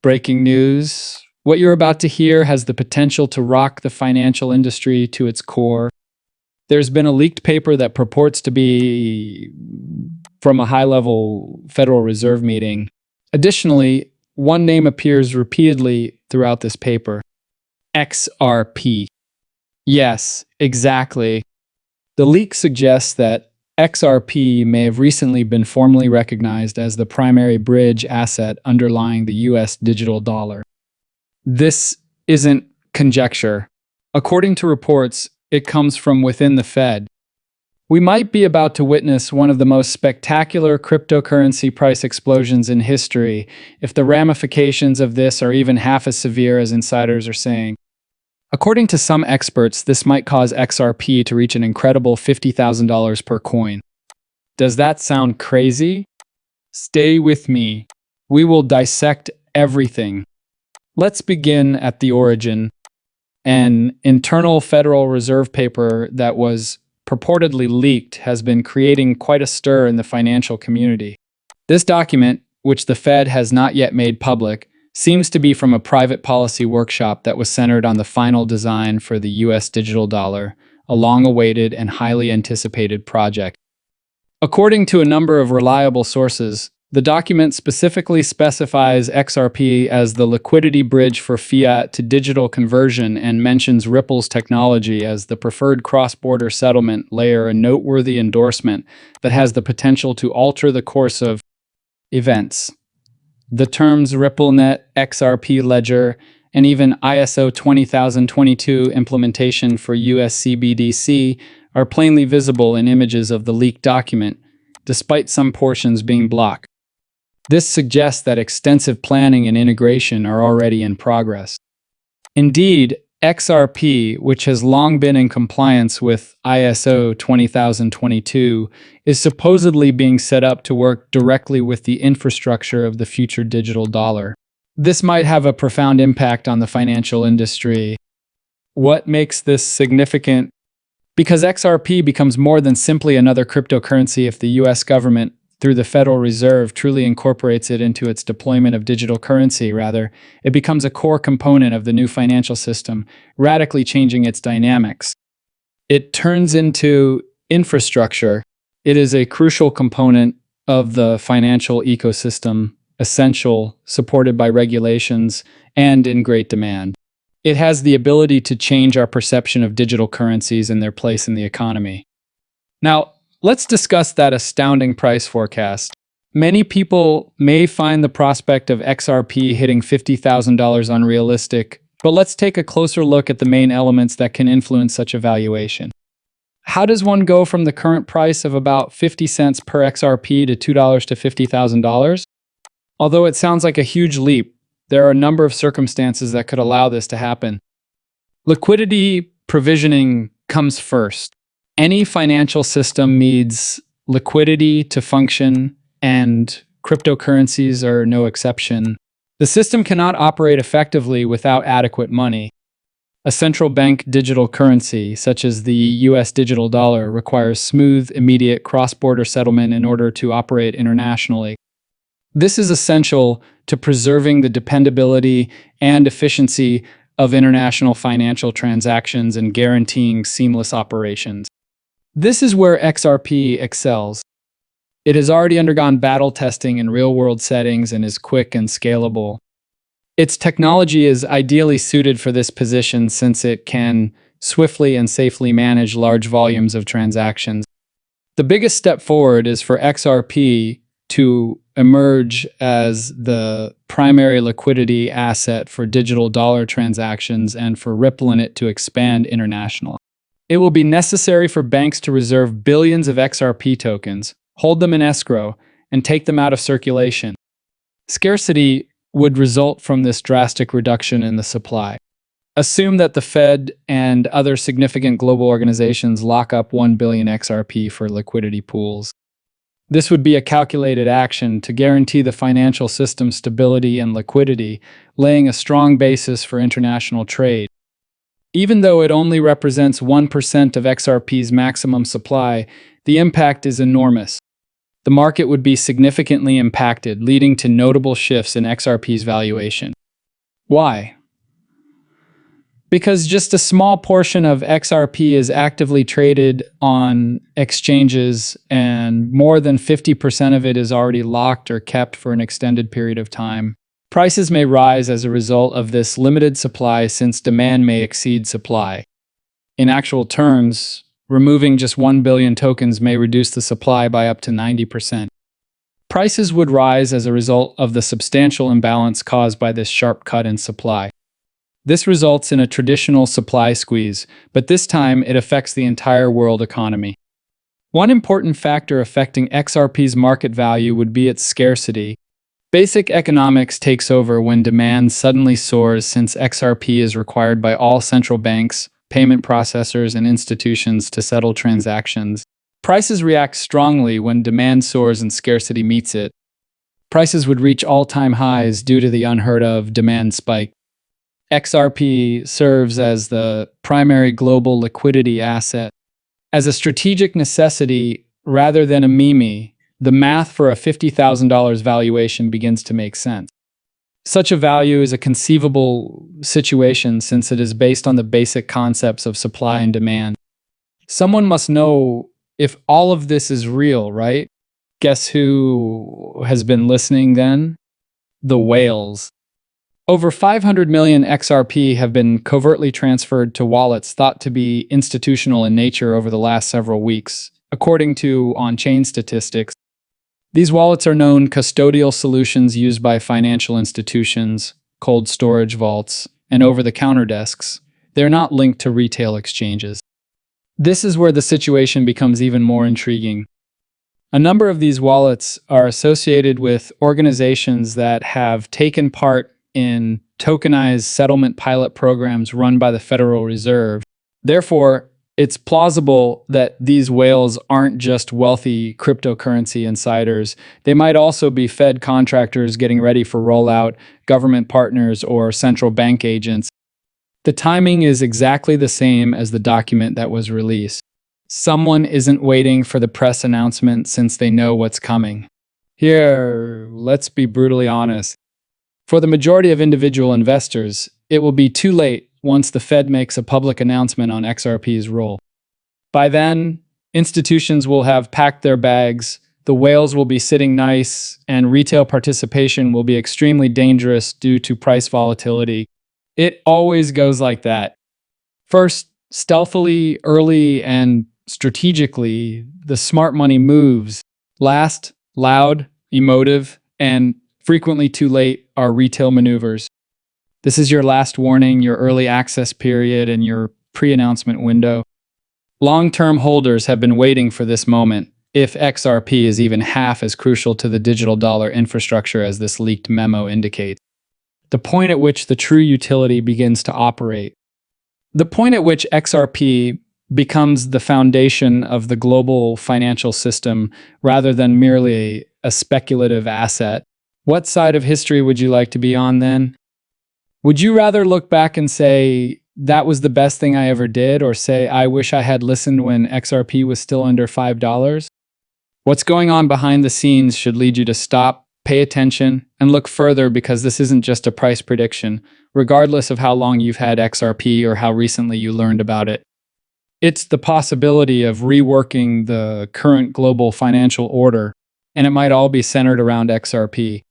Breaking news. What you're about to hear has the potential to rock the financial industry to its core. There's been a leaked paper that purports to be from a high-level Federal Reserve meeting. Additionally, one name appears repeatedly throughout this paper: XRP. Yes, exactly. The leak suggests that XRP may have recently been formally recognized as the primary bridge asset underlying the US digital dollar. This isn't conjecture. According to reports, it comes from within the Fed. We might be about to witness one of the most spectacular cryptocurrency price explosions in history if the ramifications of this are even half as severe as insiders are saying. According to some experts, this might cause XRP to reach an incredible $50,000 per coin. Does that sound crazy? Stay with me. We will dissect everything. Let's begin at the origin. An internal Federal Reserve paper that was purportedly leaked has been creating quite a stir in the financial community. This document, which the Fed has not yet made public, seems to be from a private policy workshop that was centered on the final design for the US digital dollar, a long-awaited and highly anticipated project. According to a number of reliable sources, the document specifically specifies XRP as the liquidity bridge for fiat to digital conversion and mentions Ripple's technology as the preferred cross-border settlement layer, a noteworthy endorsement that has the potential to alter the course of events. The terms RippleNet, XRP Ledger, and even ISO 20022 implementation for USCBDC are plainly visible in images of the leaked document, despite some portions being blocked. This suggests that extensive planning and integration are already in progress. Indeed, XRP, which has long been in compliance with ISO 20022, is supposedly being set up to work directly with the infrastructure of the future digital dollar. This might have a profound impact on the financial industry. What makes this significant? Because XRP becomes more than simply another cryptocurrency if the US government, through the Federal Reserve, truly incorporates it into its deployment of digital currency. Rather, it becomes a core component of the new financial system, radically changing its dynamics. It turns into infrastructure. It is a crucial component of the financial ecosystem, essential, supported by regulations, and in great demand. It has the ability to change our perception of digital currencies and their place in the economy. Now, let's discuss that astounding price forecast. Many people may find the prospect of XRP hitting $50,000 unrealistic, but let's take a closer look at the main elements that can influence such a valuation. How does one go from the current price of about 50 cents per XRP to $2 to $50,000? Although it sounds like a huge leap, there are a number of circumstances that could allow this to happen. Liquidity provisioning comes first. Any financial system needs liquidity to function, and cryptocurrencies are no exception. The system cannot operate effectively without adequate money. A central bank digital currency, such as the US digital dollar, requires smooth, immediate cross-border settlement in order to operate internationally. This is essential to preserving the dependability and efficiency of international financial transactions and guaranteeing seamless operations. This is where XRP excels. It has already undergone battle testing in real-world settings and is quick and scalable. Its technology is ideally suited for this position since it can swiftly and safely manage large volumes of transactions. The biggest step forward is for XRP to emerge as the primary liquidity asset for digital dollar transactions and for RippleNet to expand internationally. It will be necessary for banks to reserve billions of XRP tokens, hold them in escrow, and take them out of circulation. Scarcity would result from this drastic reduction in the supply. Assume that the Fed and other significant global organizations lock up 1 billion XRP for liquidity pools. This would be a calculated action to guarantee the financial system's stability and liquidity, laying a strong basis for international trade. Even though it only represents 1% of XRP's maximum supply, the impact is enormous. the market would be significantly impacted, leading to notable shifts in XRP's valuation. Why? Because just a small portion of XRP is actively traded on exchanges, and more than 50% of it is already locked or kept for an extended period of time. Prices may rise as a result of this limited supply, since demand may exceed supply. In actual terms, removing just 1 billion tokens may reduce the supply by up to 90%. Prices would rise as a result of the substantial imbalance caused by this sharp cut in supply. This results in a traditional supply squeeze, but this time it affects the entire world economy. One important factor affecting XRP's market value would be its scarcity. Basic economics takes over when demand suddenly soars, since XRP is required by all central banks, payment processors, and institutions to settle transactions. Prices react strongly when demand soars and scarcity meets it. Prices would reach all-time highs due to the unheard-of demand spike. XRP serves as the primary global liquidity asset. As a strategic necessity rather than a meme, the math for a $50,000 valuation begins to make sense. Such a value is a conceivable situation, since it is based on the basic concepts of supply and demand. Someone must know if all of this is real, right? Guess who has been listening then? The whales. Over 500 million XRP have been covertly transferred to wallets thought to be institutional in nature over the last several weeks, according to on-chain statistics. These wallets are known custodial solutions used by financial institutions, cold storage vaults, and over-the-counter desks. They're not linked to retail exchanges. This is where the situation becomes even more intriguing. A number of these wallets are associated with organizations that have taken part in tokenized settlement pilot programs run by the Federal Reserve. Therefore, it's plausible that these whales aren't just wealthy cryptocurrency insiders. They might also be Fed contractors getting ready for rollout, government partners, or central bank agents. The timing is exactly the same as the document that was released. Someone isn't waiting for the press announcement since they know what's coming. Here, let's be brutally honest. For the majority of individual investors, it will be too late once the Fed makes a public announcement on XRP's role. By then, institutions will have packed their bags, the whales will be sitting nice, and retail participation will be extremely dangerous due to price volatility. It always goes like that. First, stealthily, early, and strategically, the smart money moves. Last, loud, emotive, and frequently too late are retail maneuvers. This is your last warning, your early access period, and your pre-announcement window. Long-term holders have been waiting for this moment, if XRP is even half as crucial to the digital dollar infrastructure as this leaked memo indicates. The point at which the true utility begins to operate. The point at which XRP becomes the foundation of the global financial system rather than merely a speculative asset. What side of history would you like to be on then? Would you rather look back and say, that was the best thing I ever did, or say, I wish I had listened when XRP was still under $5? What's going on behind the scenes should lead you to stop, pay attention, and look further, because this isn't just a price prediction, regardless of how long you've had XRP or how recently you learned about it. It's the possibility of reworking the current global financial order, and it might all be centered around XRP.